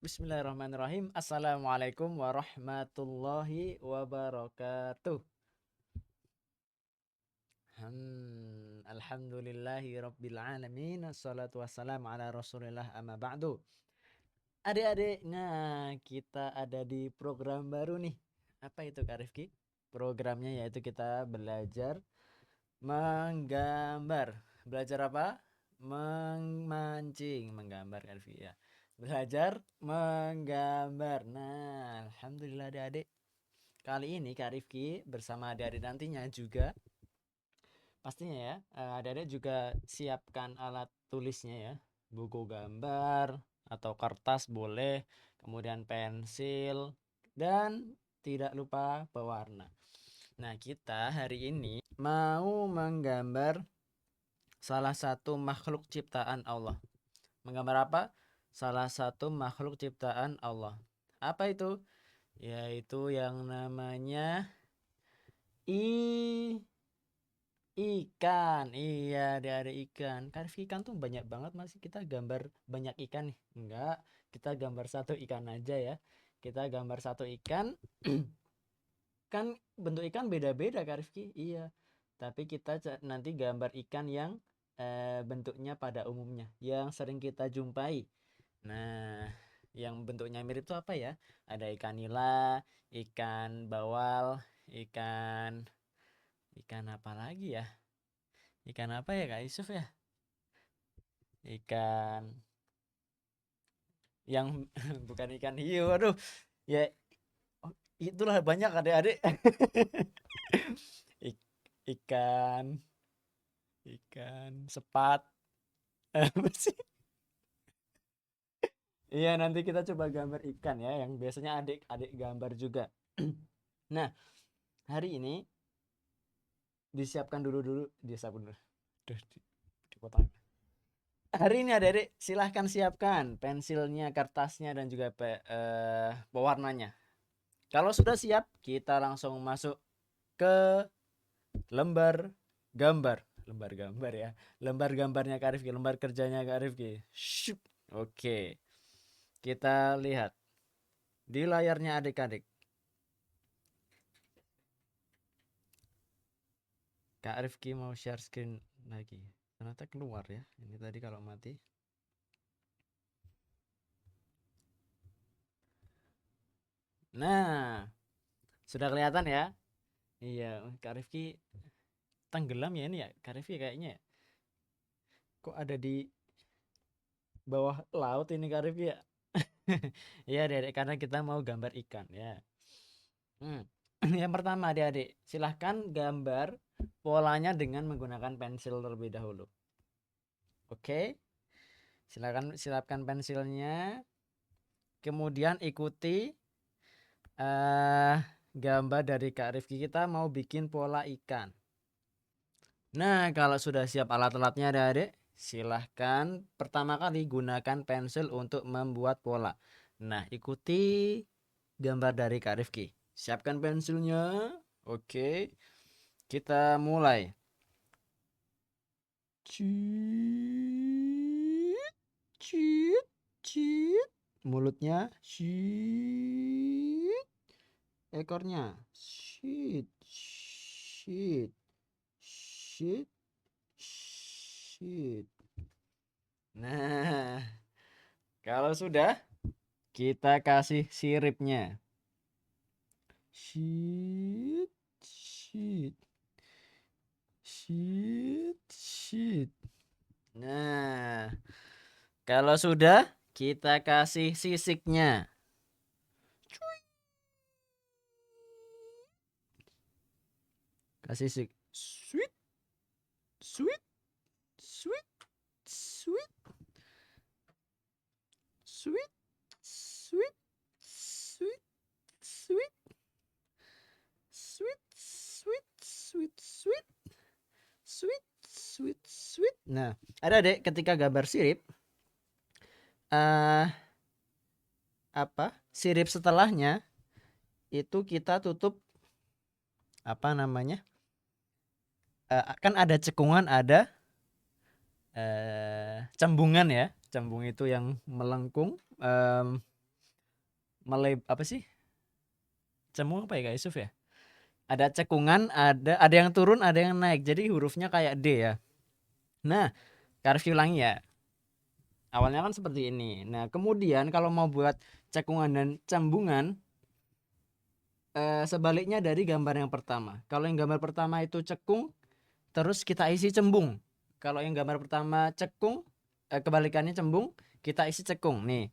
Bismillahirrahmanirrahim. Assalamualaikum warahmatullahi wabarakatuh. Alhamdulillahi rabbil alamin. Assalatu wassalamu ala rasulillah amma ba'du. Adik-adik, nah kita ada di program baru nih. Apa itu Kak Rifki? Programnya yaitu kita belajar menggambar. Belajar apa? Memancing, menggambar Kak Rifki ya. Belajar menggambar. Nah, alhamdulillah adik-adik. Kali ini Kak Rifki bersama adik-adik nantinya juga pastinya ya, adik-adik juga siapkan alat tulisnya ya. Buku gambar atau kertas boleh, kemudian pensil dan tidak lupa pewarna. Nah, kita hari ini mau menggambar salah satu makhluk ciptaan Allah. Menggambar apa? Salah satu makhluk ciptaan Allah. Apa itu? Yaitu yang namanya ikan. Iya, ada ikan. Karif ikan tuh banyak banget, masih kita gambar banyak ikan nih. Enggak, kita gambar satu ikan aja ya. Kita gambar satu ikan. Kan bentuk ikan beda-beda Karifki. Iya. Tapi kita nanti gambar ikan yang bentuknya pada umumnya, yang sering kita jumpai. Nah, yang bentuknya mirip itu apa ya? Ada ikan nila, ikan bawal, ikan apa lagi ya? Ikan apa ya Kak Yusuf ya? Ikan yang bukan ikan hiu. Aduh. Ya itulah banyak adik-adik. Ikan sepat. Apa sih? Iya, nanti kita coba gambar ikan ya, yang biasanya adik-adik gambar juga. Nah, hari ini disiapkan dulu, disiapkan dulu. Duh, dipotong. Hari ini adik-adik silahkan siapkan pensilnya, kertasnya, dan juga pewarnanya. Kalau sudah siap, kita langsung masuk ke lembar gambar. Lembar gambar ya. Lembar gambarnya Kak Rifki, lembar kerjanya Kak Rifki. Oke. Kita lihat di layarnya adik-adik. Kak Rifki mau share screen lagi. Ternyata keluar ya. Ini tadi kalau mati. Nah, sudah kelihatan ya? Iya, Kak Rifki tenggelam ya ini ya. Kak Rifki kayaknya ya. Kok ada di bawah laut ini Kak Rifki ya? Iya adik-adik, karena kita mau gambar ikan ya. Yang pertama adik-adik, silahkan gambar polanya dengan menggunakan pensil terlebih dahulu. Oke, silakan pensilnya. Kemudian ikuti gambar dari Kak Rifki. Kita mau bikin pola ikan. Nah, kalau sudah siap alat-alatnya adik-adik, silahkan pertama kali gunakan pensil untuk membuat pola. Nah, ikuti gambar dari Kak Rifki. Siapkan pensilnya. Oke, kita mulai. Cit, cit, cit. Mulutnya, cit. Ekornya, cit, cit, cit, cit. Nah, kalau sudah, kita kasih siripnya. Shit, shit, shit, shit. Nah, kalau sudah, kita kasih sisiknya. Kasih sisik. Sweet, sweet, sweet, sweet, sweet, sweet, sweet, sweet, sweet, sweet, sweet, sweet, sweet, sweet, sweet. Nah, ada deh ketika gambar sirip, sirip setelahnya itu kita tutup apa namanya? Kan ada cekungan, ada cembungan ya. Cembung itu yang melengkung. apa sih? Cemung apa ya Kak Yusuf ya? Ada cekungan, ada yang turun, ada yang naik. Jadi hurufnya kayak D ya. Nah, Kak Rifki ulangi ya. Awalnya kan seperti ini. Nah, kemudian kalau mau buat cekungan dan cembungan, sebaliknya dari gambar yang pertama. Kalau yang gambar pertama itu cekung, terus kita isi cembung. Kalau yang gambar pertama cekung, kebalikannya cembung, kita isi cekung. Nih,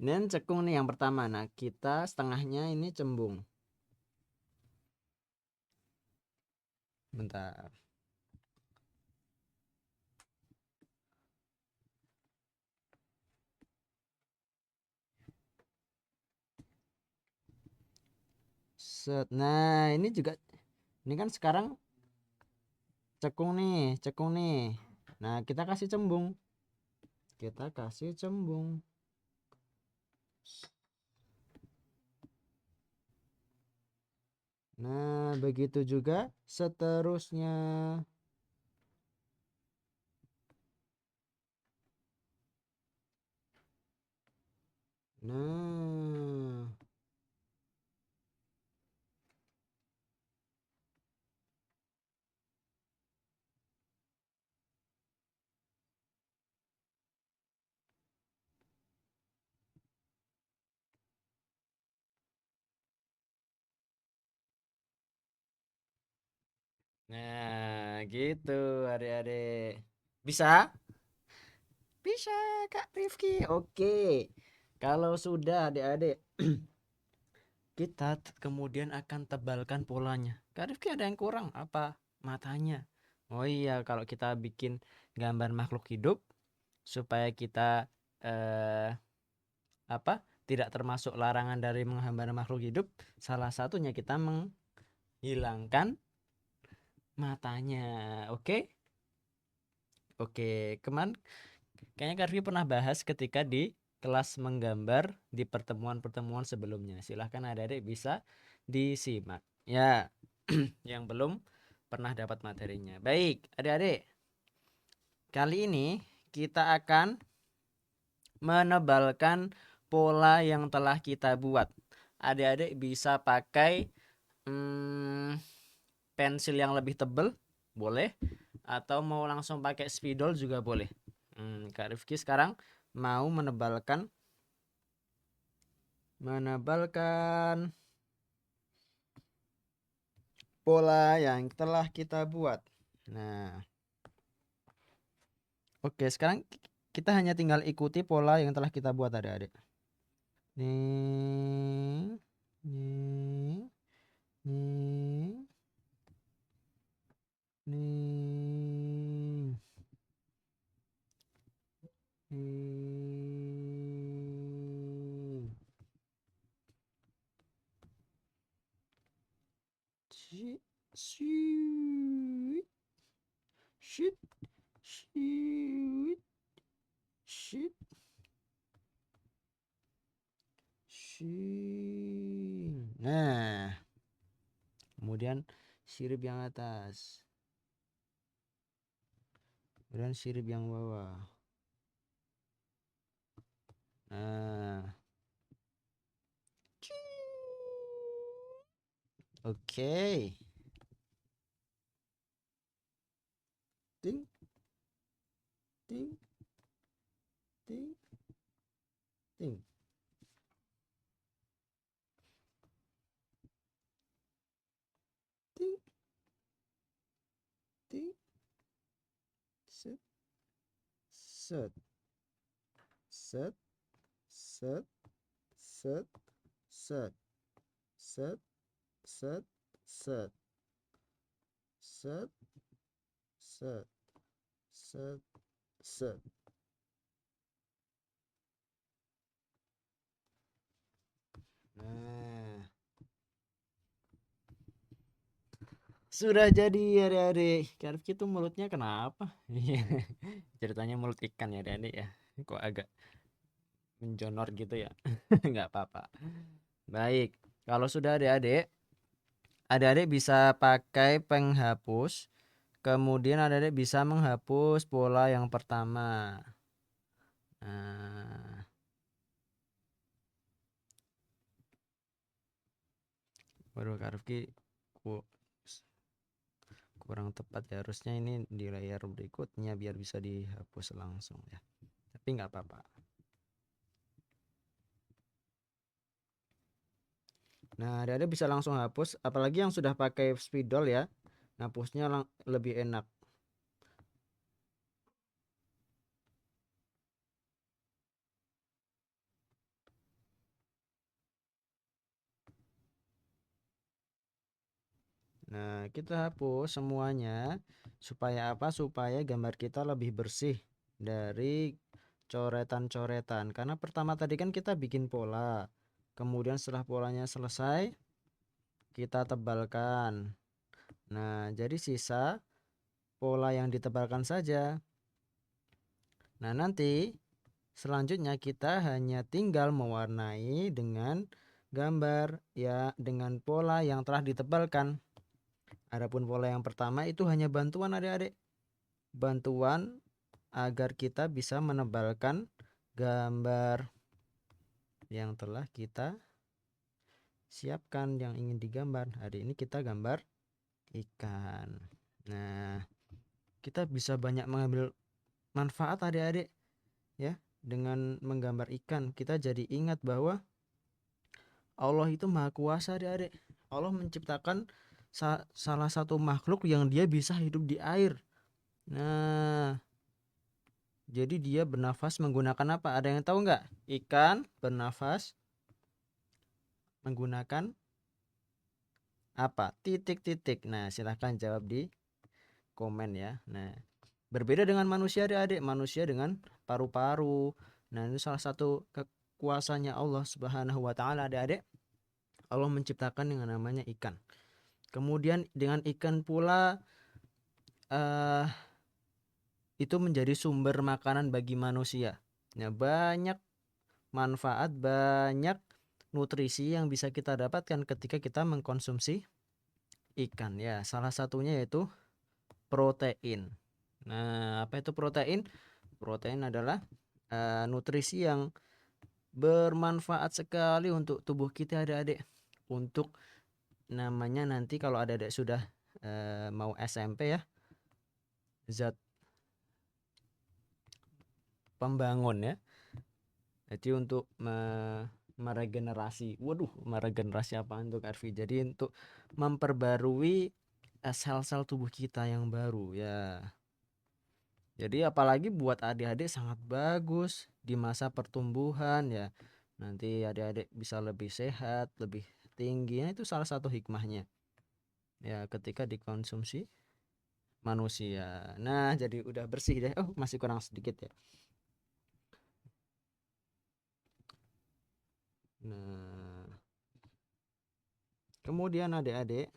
ini cekung nih yang pertama. Nah, kita setengahnya ini cembung. Bentar. Set. Nah, ini juga, ini kan sekarang cekung nih. Nah, kita kasih cembung. Kita kasih cembung. Nah, begitu juga seterusnya. Nah, nah gitu adik-adik. Bisa? Bisa Kak Rifki. Oke. Kalau sudah adik-adik, kita kemudian akan tebalkan polanya. Kak Rifki ada yang kurang apa? Matanya. Oh iya, kalau kita bikin gambar makhluk hidup supaya kita eh apa? Tidak termasuk larangan dari menggambar makhluk hidup, salah satunya kita menghilangkan matanya. Oke? Oke, kayaknya Karvi pernah bahas ketika di kelas menggambar di pertemuan-pertemuan sebelumnya. Silahkan adik-adik bisa disimak. Ya, yang belum pernah dapat materinya. Baik, adik-adik. Kali ini kita akan menebalkan pola yang telah kita buat. Adik-adik bisa pakai pensil yang lebih tebal, boleh. Atau mau langsung pakai spidol juga boleh. Kak Rifki sekarang mau menebalkan pola yang telah kita buat. Nah, oke, sekarang kita hanya tinggal ikuti pola yang telah kita buat adik-adik. Nih, nih, nih, nih, nih. Shit, shit, shit, shit, shit, shit. Nah, kemudian sirip yang atas, kemudian sirip yang bawah. Nah, oke. Ting, ting, ting, ting. Ting, ting, set, set, set, set, set, set, set, set, set, set, set, set, set. Nah, sudah jadi adik-adik. Karif itu mulutnya kenapa? Ceritanya mulut ikan ya adik-adik ya. Kok agak menjonor gitu ya. Nggak apa-apa. Baik, kalau sudah adik-adik bisa pakai penghapus. Kemudian adik-adik bisa menghapus pola yang pertama. Nah, Waduh, Kak Rifki kurang tepat ya, harusnya ini di layar berikutnya biar bisa dihapus langsung ya, tapi nggak apa-apa. Nah, ada bisa langsung hapus, apalagi yang sudah pakai spidol ya, hapusnya lebih enak. Nah, kita hapus semuanya supaya apa? Supaya gambar kita lebih bersih dari coretan-coretan. Karena pertama tadi kan kita bikin pola. Kemudian setelah polanya selesai, kita tebalkan. Nah, jadi sisa pola yang ditebalkan saja. Nah, nanti selanjutnya kita hanya tinggal mewarnai dengan gambar ya, dengan pola yang telah ditebalkan. Adapun pola yang pertama itu hanya bantuan adik-adik. Bantuan agar kita bisa menebalkan gambar yang telah kita siapkan yang ingin digambar. Hari ini kita gambar ikan. Nah, kita bisa banyak mengambil manfaat adik-adik ya, dengan menggambar ikan. Kita jadi ingat bahwa Allah itu maha kuasa adik-adik. Allah menciptakan salah satu makhluk yang dia bisa hidup di air. Nah, jadi dia bernafas menggunakan apa? Ada yang tahu nggak? Ikan bernafas menggunakan apa? Titik-titik. Nah, silahkan jawab di komen ya. Nah, berbeda dengan manusia adik-adik. Manusia dengan paru-paru. Nah, ini salah satu kekuasaannya Allah Subhanahu wa taala adik-adik. Allah menciptakan yang namanya ikan. Kemudian dengan ikan pula itu menjadi sumber makanan bagi manusia. Nah, banyak manfaat, banyak nutrisi yang bisa kita dapatkan ketika kita mengkonsumsi ikan ya. Salah satunya yaitu protein. Nah, apa itu protein? Protein adalah nutrisi yang bermanfaat sekali untuk tubuh kita adik-adik. Untuk namanya nanti kalau adik-adik sudah mau SMP ya, zat pembangun ya. Jadi untuk meregenerasi. Waduh, meregenerasi apa untuk Arfi? Jadi untuk memperbarui sel-sel tubuh kita yang baru ya. Jadi apalagi buat adik-adik sangat bagus di masa pertumbuhan ya. Nanti adik-adik bisa lebih sehat, lebih tinggi. Nah, itu salah satu hikmahnya. Ya, ketika dikonsumsi manusia. Nah, jadi udah bersih deh. Oh, masih kurang sedikit ya. Nah, kemudian adik-adik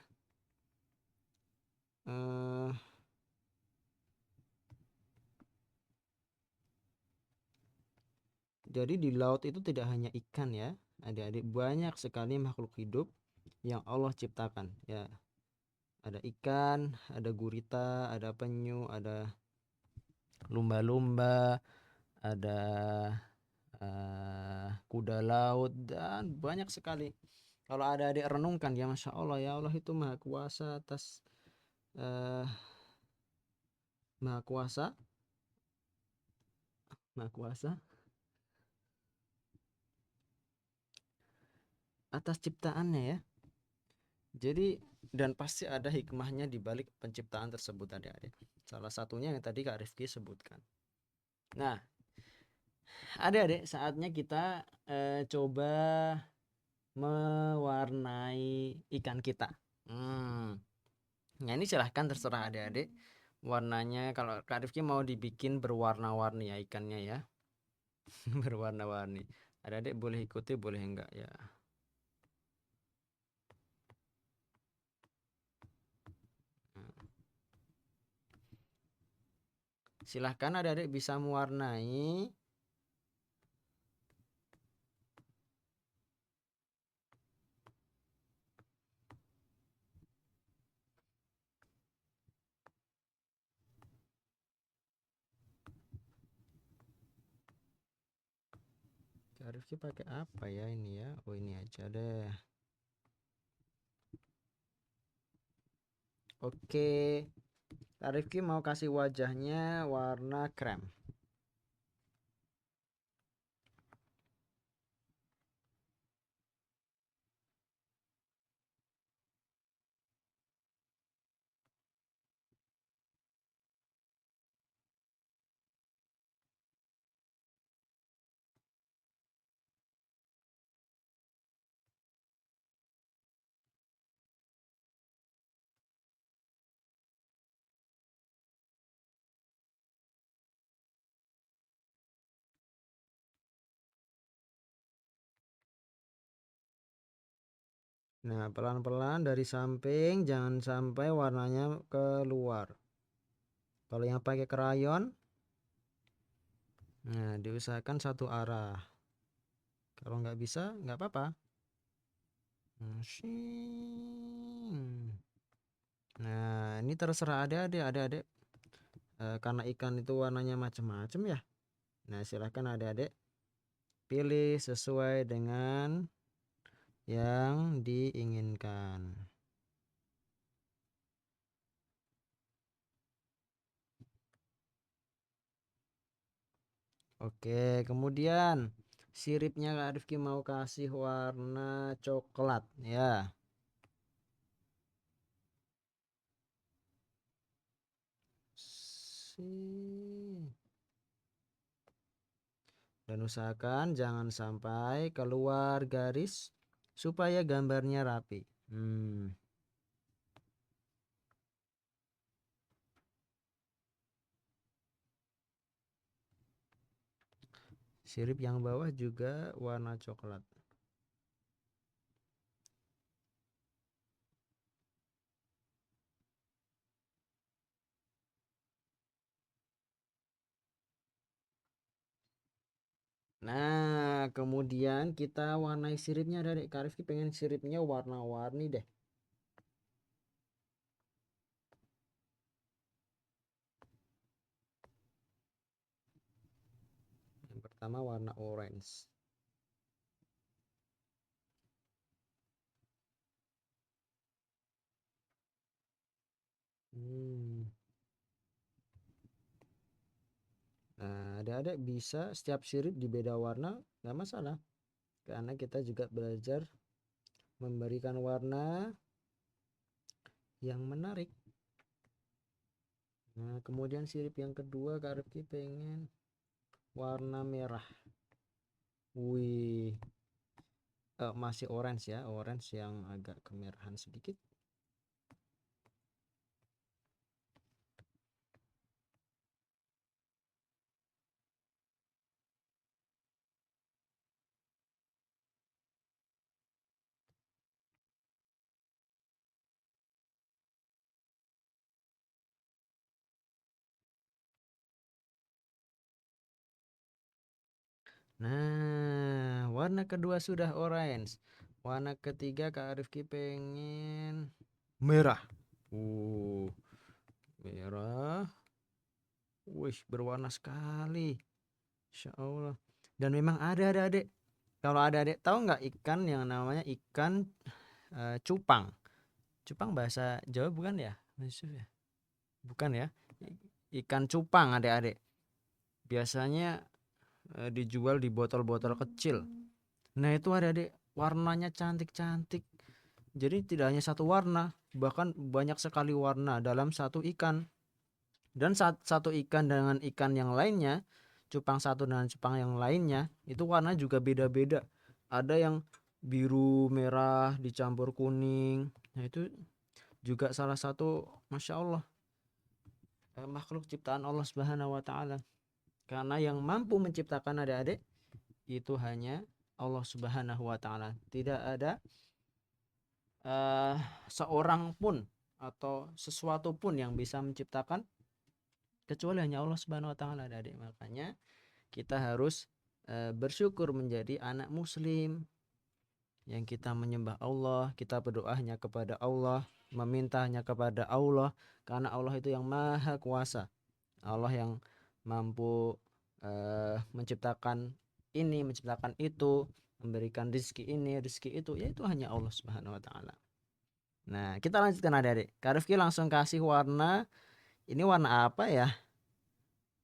eh jadi di laut itu tidak hanya ikan ya, adik-adik, banyak sekali makhluk hidup yang Allah ciptakan ya. Ada ikan, ada gurita, ada penyu, ada lumba-lumba, ada kuda laut, dan banyak sekali. Kalau ada adik renungkan ya, Masya Allah ya, Allah itu maha kuasa atas uh, maha kuasa maha kuasa atas ciptaannya ya. Jadi dan pasti ada hikmahnya di balik penciptaan tersebut adik-adik. Salah satunya yang tadi Kak Rifki sebutkan. Nah, adik-adik, saatnya kita coba mewarnai ikan kita. Nah, ini silahkan terserah adik-adik. Warnanya kalau Kak Rifki mau dibikin berwarna-warni ya ikannya ya. Berwarna-warni. Adik-adik boleh ikuti, boleh enggak ya. Silahkan adik-adik bisa mewarnai. Kak Rifki pakai apa ya ini ya? Oh, ini aja deh. Oke, Kak Rifki mau kasih wajahnya warna krem. Nah, pelan-pelan dari samping, jangan sampai warnanya keluar. Kalau yang pakai krayon, nah diusahakan satu arah. Kalau nggak bisa, nggak apa-apa. Nah, ini terserah adik-adik. Karena ikan itu warnanya macam-macam ya. Nah, silahkan adik-adik pilih sesuai dengan yang diinginkan. Oke, kemudian siripnya Kak Rifki mau kasih warna coklat ya. Dan usahakan jangan sampai keluar garis supaya gambarnya rapi. Sirip yang bawah juga warna coklat. Nah, kemudian kita warnai siripnya dari Kak Rifki pengen siripnya warna-warni deh. Yang pertama warna orange. Nah, adik-adik bisa setiap sirip di beda warna, nggak masalah. Karena kita juga belajar memberikan warna yang menarik. Nah, kemudian sirip yang kedua Kak Rifki pengen warna merah. Wih, masih orange ya, orange yang agak kemerahan sedikit. Nah, warna kedua sudah orange. Warna ketiga Kak Rifki pengen merah. Merah. Wih, berwarna sekali. Insya Allah. Dan memang ada adik. Kalau ada adik tahu nggak ikan yang namanya ikan cupang? Cupang bahasa Jawa bukan ya? Bukan ya? Ikan cupang adik-adik. Biasanya dijual di botol-botol kecil. Nah, itu adik-adik warnanya cantik-cantik. Jadi tidak hanya satu warna, bahkan banyak sekali warna dalam satu ikan. Dan satu ikan dengan ikan yang lainnya, cupang satu dengan cupang yang lainnya, itu warna juga beda-beda. Ada yang biru merah dicampur kuning. Nah, itu juga salah satu Masya Allah makhluk ciptaan Allah Subhanahu wa Ta'ala. Karena yang mampu menciptakan adik-adik itu hanya Allah Subhanahu wa Ta'ala. Tidak ada seorang pun atau sesuatu pun yang bisa menciptakan kecuali hanya Allah Subhanahu wa Ta'ala, adik. Makanya kita harus bersyukur menjadi anak muslim yang kita menyembah Allah, kita berdoa hanya kepada Allah, meminta hanya kepada Allah, karena Allah itu yang maha kuasa. Allah yang mampu menciptakan ini, menciptakan itu, memberikan rezeki ini, rezeki itu, yaitu hanya Allah Subhanahu wa Ta'ala. Nah, kita lanjutkan adik-adik. Kak Rifki langsung kasih warna. Ini warna apa ya?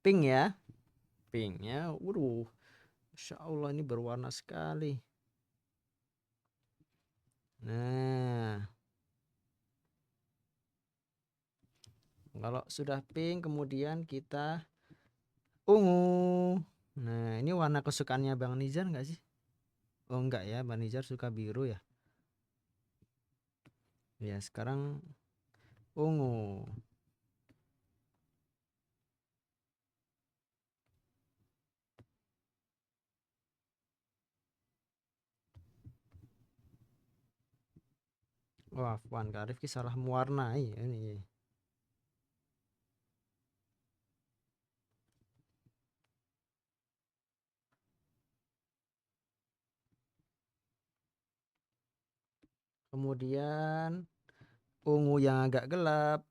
Pink ya. Pink ya. Waduh. Masya Allah ini berwarna sekali. Nah, kalau sudah pink kemudian kita ungu. Nah, ini warna kesukaannya Bang Nizar enggak sih? Oh enggak ya, Bang Nizar suka biru ya. Ya, sekarang ungu. Wah, Afwan, Kak Rifki salah mewarnai ini. Kemudian ungu yang agak gelap.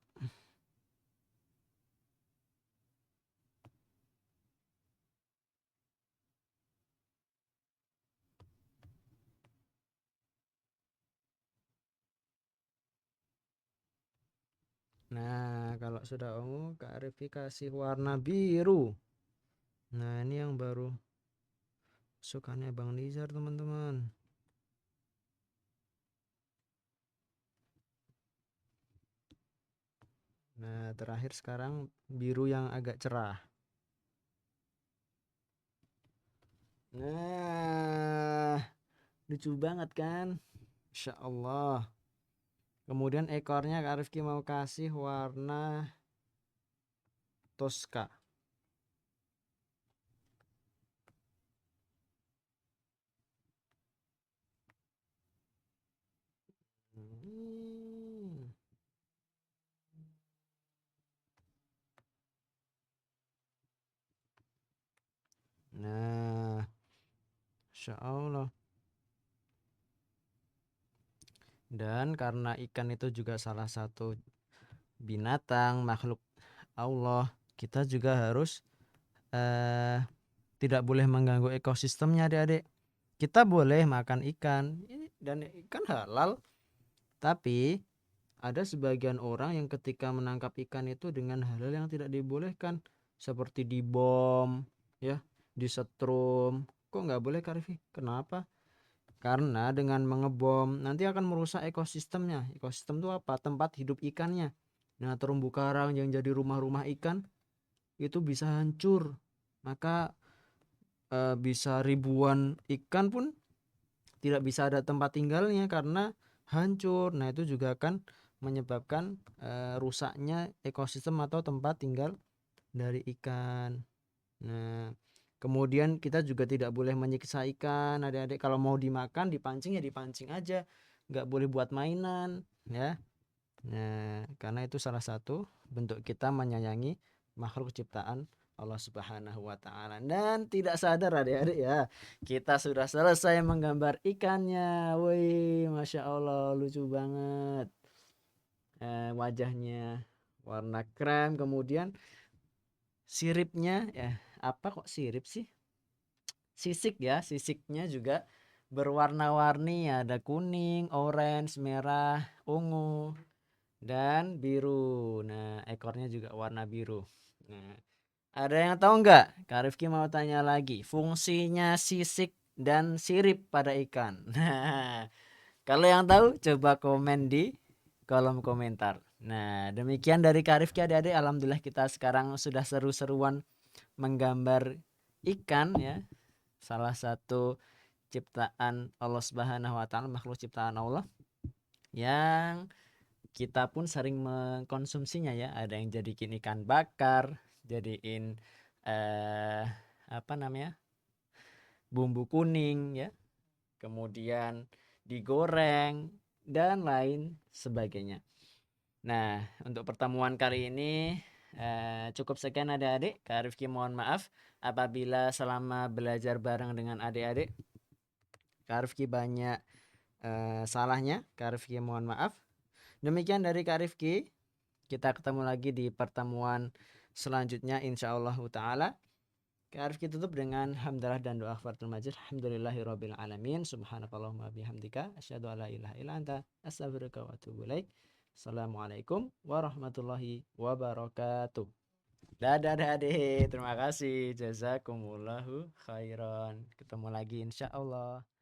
Nah, kalau sudah ungu, Kak Rifki kasih warna biru. Nah, ini yang baru sukanya Bang Nizar, teman-teman. Nah, terakhir sekarang biru yang agak cerah. Nah, lucu banget kan? Insya Allah. Kemudian ekornya Kak Rifki mau kasih warna Tosca. Hmm. Nah, Insya Allah. Dan karena ikan itu juga salah satu binatang makhluk Allah, kita juga harus eh, tidak boleh mengganggu ekosistemnya adik-adik. Kita boleh makan ikan dan ikan halal, tapi ada sebagian orang yang ketika menangkap ikan itu dengan hal-hal yang tidak dibolehkan, seperti dibom, ya, disetrum. Kok nggak boleh, Kak Rifi? Kenapa? Karena dengan mengebom nanti akan merusak ekosistemnya. Ekosistem itu apa? Tempat hidup ikannya. Nah, terumbu karang yang jadi rumah-rumah ikan itu bisa hancur. Maka bisa ribuan ikan pun tidak bisa ada tempat tinggalnya karena hancur. Nah, itu juga akan menyebabkan rusaknya ekosistem atau tempat tinggal dari ikan. Nah, kemudian kita juga tidak boleh menyiksa ikan. Adik-adik kalau mau dimakan dipancing ya dipancing aja, nggak boleh buat mainan ya. Nah, karena itu salah satu bentuk kita menyayangi makhluk ciptaan Allah Subhanahu wa taala. Dan tidak sadar adik-adik ya, kita sudah selesai menggambar ikannya. Woi, Masya Allah, lucu banget. Wajahnya warna krem, kemudian siripnya ya, apa kok sirip sih? Sisik ya, sisiknya juga berwarna-warni, ada kuning, orange, merah, ungu, dan biru. Nah, ekornya juga warna biru. Nah, ada yang tahu nggak? Kak Rifki mau tanya lagi. Fungsinya sisik dan sirip pada ikan. Nah, kalau yang tahu coba komen di kolom komentar. Nah, demikian dari Kak Rifki adik-adik. Alhamdulillah kita sekarang sudah seru-seruan menggambar ikan ya. Salah satu ciptaan Allah Subhanahu wa taala, makhluk ciptaan Allah yang kita pun sering mengkonsumsinya ya. Ada yang jadiin ikan bakar, jadiin apa namanya? Bumbu kuning ya. Kemudian digoreng dan lain sebagainya. Nah, untuk pertemuan kali ini cukup sekian adik-adik. Kak Rifki mohon maaf apabila selama belajar bareng dengan adik-adik Kak Rifki banyak salahnya. Kak Rifki mohon maaf. Demikian dari Kak Rifki. Kita ketemu lagi di pertemuan selanjutnya insyaallah ta'ala. Kak Arif kita tutup dengan hamdalah dan doa kafaratul majid. Alhamdulillahirabbil alamin. Subhanakallahumma bihamdika asyhadu an la ilaha illa anta astaghfiruka wa atubu ilaik. Assalamualaikum warahmatullahi wabarakatuh. Dadah adik, terima kasih. Jazakumullahu khairan. Ketemu lagi insyaallah.